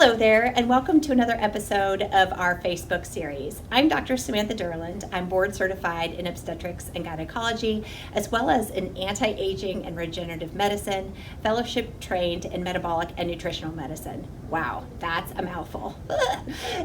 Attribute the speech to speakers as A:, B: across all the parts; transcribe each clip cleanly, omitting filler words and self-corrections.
A: Hello there, and welcome to another episode of our Facebook series. I'm Dr. Samantha Durland. I'm board certified in obstetrics and gynecology, as well as in anti-aging and regenerative medicine, fellowship trained in metabolic and nutritional medicine. Wow, that's a mouthful.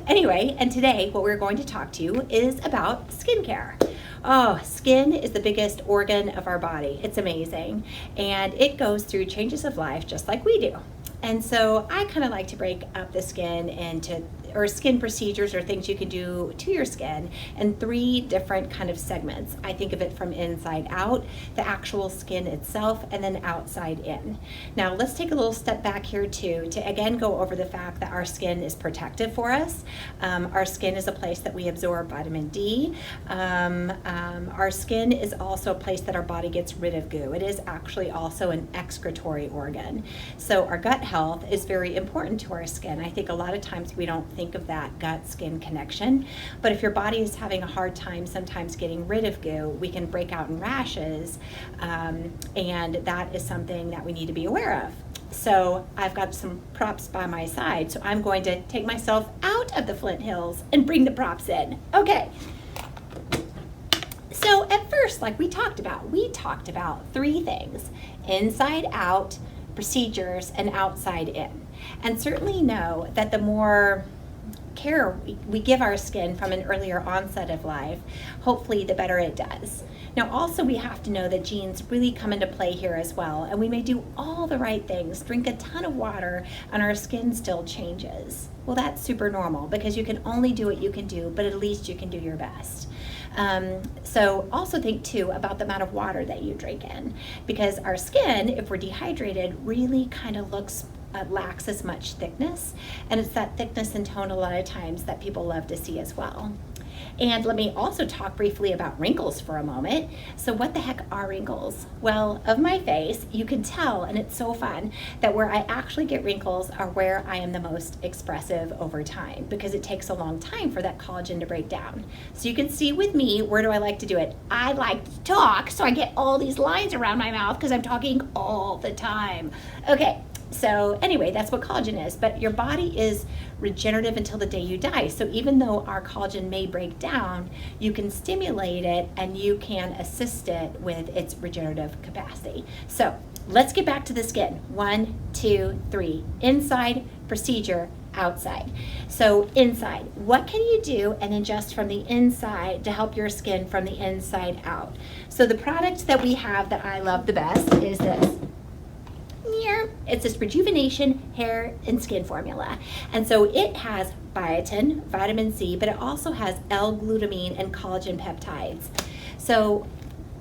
A: Anyway, and today what we're going to talk to you is about skincare. Oh, skin is the biggest organ of our body. It's amazing, and it goes through changes of life just like we do. And so I kind of like to break up the skin into, or skin procedures or things you can do to your skin in three different kind of segments. I think of it from inside out, the actual skin itself, and then outside in. Now let's take a little step back here too, to again go over the fact that our skin is protective for us. Our skin is a place that we absorb vitamin D. Our skin is also a place that our body gets rid of goo. It is actually also an excretory organ. So our gut health is very important to our skin. I think a lot of times we don't think of that gut-skin connection, but if your body is having a hard time sometimes getting rid of goo, we can break out in rashes, and that is something that we need to be aware of. So I've got some props by my side, so I'm going to take myself out of the Flint Hills and bring the props in. Okay. So at first, like we talked about three things: inside out, procedures, and outside in. And certainly know that the more care we give our skin from an earlier onset of life, hopefully the better it does. Now also we have to know that genes really come into play here as well, and we may do all the right things, drink a ton of water, and our skin still changes. Well, that's super normal because you can only do what you can do, but at least you can do your best. So also think too about the amount of water that you drink in, because our skin, if we're dehydrated, really kind of lacks as much thickness, and it's that thickness and tone a lot of times that people love to see as well. And let me also talk briefly about wrinkles for a moment. So what the heck are wrinkles? Well, of my face, you can tell, and it's so fun, that where I actually get wrinkles are where I am the most expressive over time, because it takes a long time for that collagen to break down. So you can see with me, where do I like to do it? I like to talk, so I get all these lines around my mouth because I'm talking all the time. Okay. So anyway, that's what collagen is, but your body is regenerative until the day you die. So even though our collagen may break down, you can stimulate it and you can assist it with its regenerative capacity. So let's get back to the skin. 1, 2, 3. Inside, procedure, outside. So inside, what can you do and ingest from the inside to help your skin from the inside out? So the product that we have that I love the best is this. It's this rejuvenation hair and skin formula, and so it has biotin, vitamin C, but it also has L-glutamine and collagen peptides. So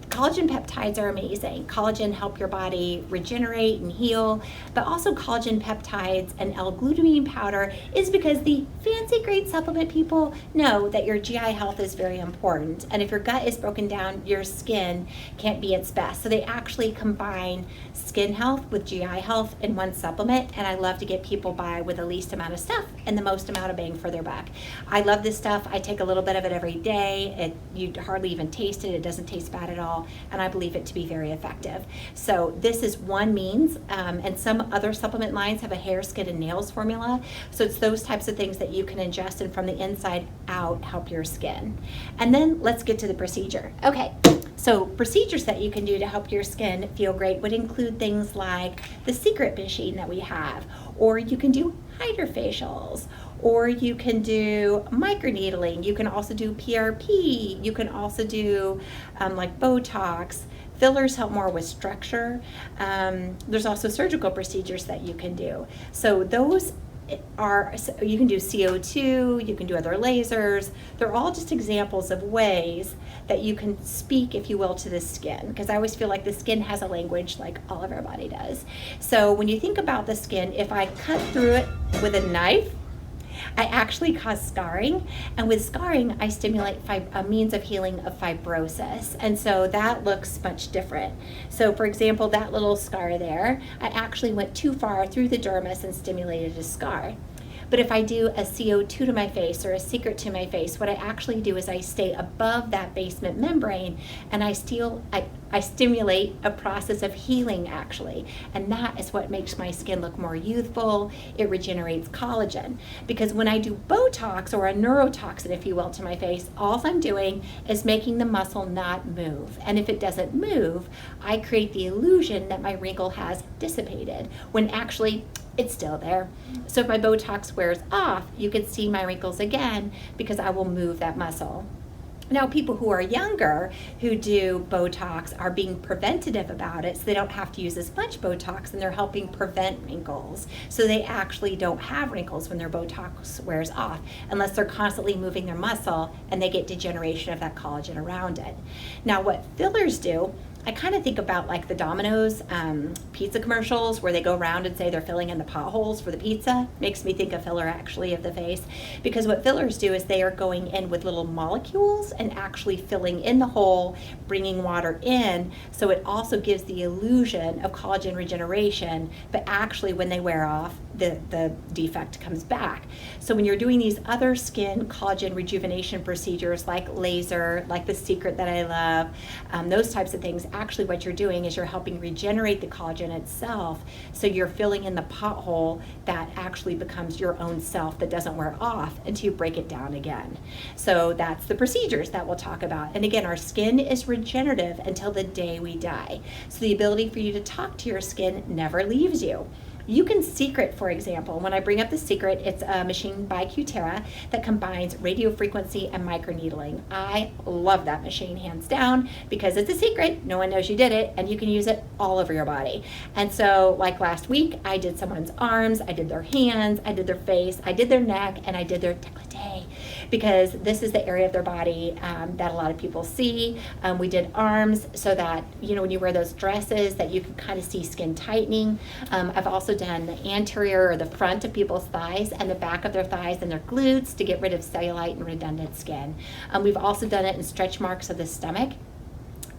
A: collagen peptides are amazing. Collagen help your body regenerate and heal, but also collagen peptides and L-glutamine powder is because the fancy great supplement people know that your GI health is very important. And if your gut is broken down, your skin can't be its best. So they actually combine skin health with GI health in one supplement. And I love to get people by with the least amount of stuff and the most amount of bang for their buck. I love this stuff. I take a little bit of it every day. You hardly even taste it. It doesn't taste bad at all, and I believe it to be very effective. So this is one means, and some other supplement lines have a hair, skin, and nails formula. So it's those types of things that you can ingest and from the inside out help your skin. And then let's get to the procedure. Okay, so procedures that you can do to help your skin feel great would include things like the Secret machine that we have, or you can do hydrofacials, or you can do microneedling. You can also do PRP. You can also do like Botox. Fillers help more with structure. There's also surgical procedures that you can do. So those you can do CO2, you can do other lasers. They're all just examples of ways that you can speak, if you will, to the skin, because I always feel like the skin has a language like all of our body does. So when you think about the skin, if I cut through it with a knife, I actually cause scarring, and with scarring I stimulate a means of healing of fibrosis, and so that looks much different. So for example, that little scar there, I actually went too far through the dermis and stimulated a scar. But if I do a CO2 to my face or a secret to my face, what I actually do is I stay above that basement membrane, and I stimulate a process of healing, actually. And that is what makes my skin look more youthful. It regenerates collagen. Because when I do Botox, or a neurotoxin, if you will, to my face, all I'm doing is making the muscle not move. And if it doesn't move, I create the illusion that my wrinkle has dissipated, when actually it's still there. So if my Botox wears off, you can see my wrinkles again, because I will move that muscle. Now, people who are younger who do Botox are being preventative about it, so they don't have to use as much Botox, and they're helping prevent wrinkles. So they actually don't have wrinkles when their Botox wears off, unless they're constantly moving their muscle and they get degeneration of that collagen around it. Now, what fillers do, I kind of think about like the Domino's pizza commercials, where they go around and say they're filling in the potholes for the pizza. Makes me think of filler, actually, of the face, because what fillers do is they are going in with little molecules and actually filling in the hole, bringing water in, so it also gives the illusion of collagen regeneration, but actually when they wear off, the defect comes back. So when you're doing these other skin collagen rejuvenation procedures, like laser, like the Secret that I love, those types of things, actually what you're doing is you're helping regenerate the collagen itself, so you're filling in the pothole that actually becomes your own self that doesn't wear off until you break it down again. So that's the procedures that we'll talk about. And again, our skin is regenerative until the day we die. So the ability for you to talk to your skin never leaves you. You can Secret, for example. When I bring up the Secret, it's a machine by Cutera that combines radio frequency and microneedling. I love that machine, hands down, because it's a secret. No one knows you did it, and you can use it all over your body. And so, like last week, I did someone's arms, I did their hands, I did their face, I did their neck, and I did their décolleté, because this is the area of their body that a lot of people see. We did arms so that, when you wear those dresses, that you can kind of see skin tightening. I've also done the anterior, or the front of people's thighs, and the back of their thighs and their glutes, to get rid of cellulite and redundant skin. We've also done it in stretch marks of the stomach.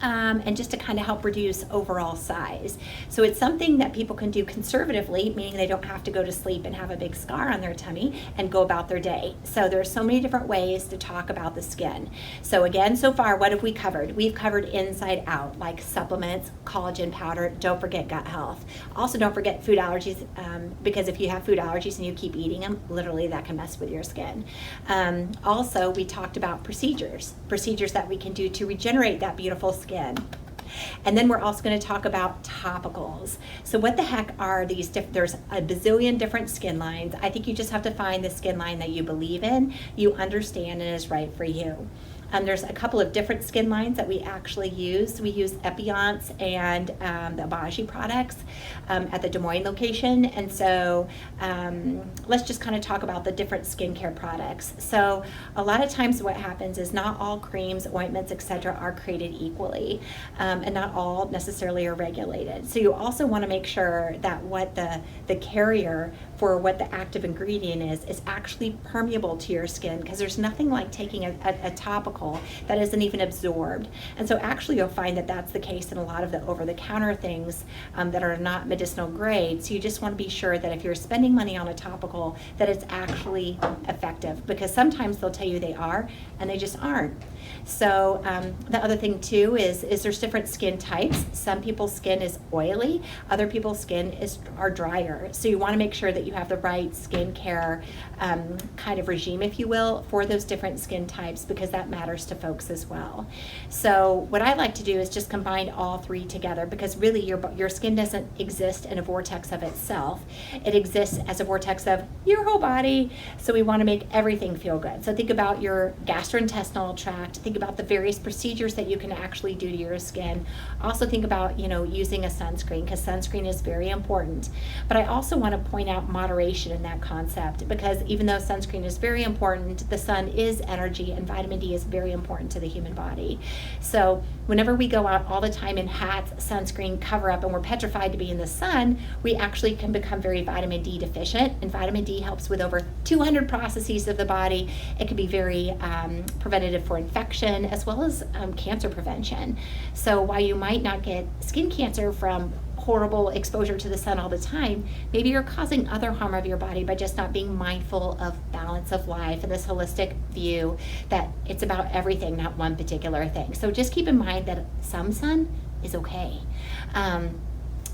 A: And just to kind of help reduce overall size. So it's something that people can do conservatively, meaning they don't have to go to sleep and have a big scar on their tummy and go about their day. So there are so many different ways to talk about the skin. So again, so far, what have we covered? We've covered inside out, like supplements, collagen powder. Don't forget gut health. Also, don't forget food allergies, because if you have food allergies and you keep eating them, literally that can mess with your skin. Also, we talked about procedures that we can do to regenerate that beautiful skin. And then we're also going to talk about topicals. So what the heck are these? There's a bazillion different skin lines. I think you just have to find the skin line that you believe in, you understand, and is right for you. There's a couple of different skin lines that we actually use. We use Epionce and the Abaji products at the Des Moines location. And so let's just kind of talk about the different skincare products. So a lot of times what happens is not all creams, ointments, etc. are created equally, and not all necessarily are regulated. So you also want to make sure that what the carrier for what the active ingredient is actually permeable to your skin, because there's nothing like taking a topical that isn't even absorbed. And so actually you'll find that that's the case in a lot of the over-the-counter things that are not medicinal grade. So you just want to be sure that if you're spending money on a topical, that it's actually effective, because sometimes they'll tell you they are and they just aren't. So the other thing too is there's different skin types. Some people's skin is oily, other people's skin are drier. So you want to make sure that you have the right skincare kind of regime, if you will, for those different skin types, because that matters to folks as well. So what I like to do is just combine all three together, because really your skin doesn't exist in a vortex of itself. It exists as a vortex of your whole body. So we want to make everything feel good. So think about your gastrointestinal tract. Think about the various procedures that you can actually do to your skin. Also think about, using a sunscreen, because sunscreen is very important. But I also want to point out moderation in that concept, because even though sunscreen is very important, the sun is energy, and vitamin D is very important to the human body. So whenever we go out all the time in hats, sunscreen, cover up, and we're petrified to be in the sun, we actually can become very vitamin D deficient, and vitamin D helps with over 200 processes of the body. It can be very preventative for infection, as well as cancer prevention. So while you might not get skin cancer from horrible exposure to the sun all the time, maybe you're causing other harm of your body by just not being mindful of balance of life and this holistic view that it's about everything, not one particular thing. So just keep in mind that some sun is okay.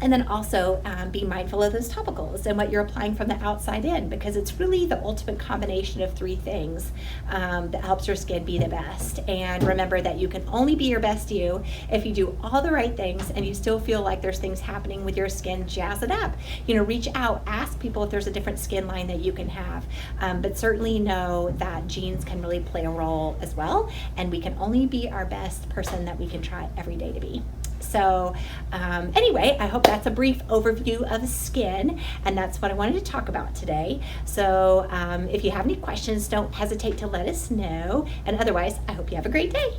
A: And then also be mindful of those topicals and what you're applying from the outside in, because it's really the ultimate combination of three things that helps your skin be the best. And remember that you can only be your best you if you do all the right things and you still feel like there's things happening with your skin. Jazz it up. Reach out, ask people if there's a different skin line that you can have. But certainly know that genes can really play a role as well. And we can only be our best person that we can try every day to be. So anyway, I hope that's a brief overview of skin, and that's what I wanted to talk about today. So if you have any questions, don't hesitate to let us know. And otherwise, I hope you have a great day.